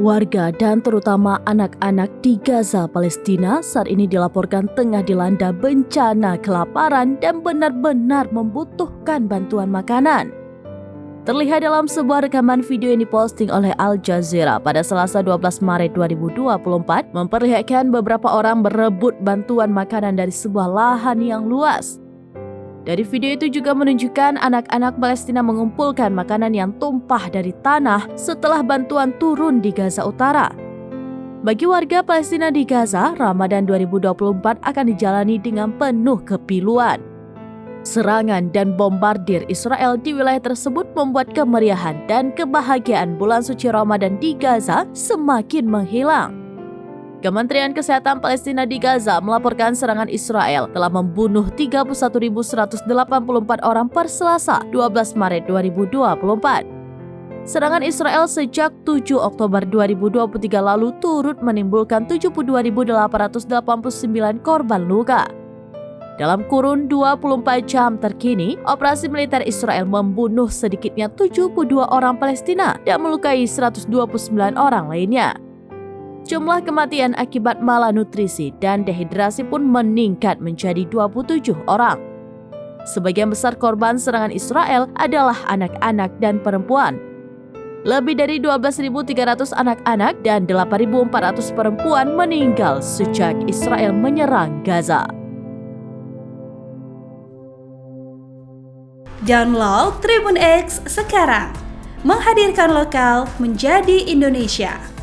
Warga dan terutama anak-anak di Gaza, Palestina saat ini dilaporkan tengah dilanda bencana kelaparan dan benar-benar membutuhkan bantuan makanan. Terlihat dalam sebuah rekaman video yang diposting oleh Al Jazeera pada Selasa 12 Maret 2024 memperlihatkan beberapa orang berebut bantuan makanan dari sebuah lahan yang luas. Dari video itu juga menunjukkan anak-anak Palestina mengumpulkan makanan yang tumpah dari tanah setelah bantuan turun di Gaza Utara. Bagi warga Palestina di Gaza, Ramadan 2024 akan dijalani dengan penuh kepiluan. Serangan dan bombardir Israel di wilayah tersebut membuat kemeriahan dan kebahagiaan bulan suci Ramadan di Gaza semakin menghilang. Kementerian Kesehatan Palestina di Gaza melaporkan serangan Israel telah membunuh 31.184 orang per Selasa 12 Maret 2024. Serangan Israel sejak 7 Oktober 2023 lalu turut menimbulkan 72.889 korban luka. Dalam kurun 24 jam terkini, operasi militer Israel membunuh sedikitnya 72 orang Palestina dan melukai 129 orang lainnya. Jumlah kematian akibat malnutrisi dan dehidrasi pun meningkat menjadi 27 orang. Sebagian besar korban serangan Israel adalah anak-anak dan perempuan. Lebih dari 12.300 anak-anak dan 8.400 perempuan meninggal sejak Israel menyerang Gaza. Download Tribun X sekarang, menghadirkan lokal menjadi Indonesia.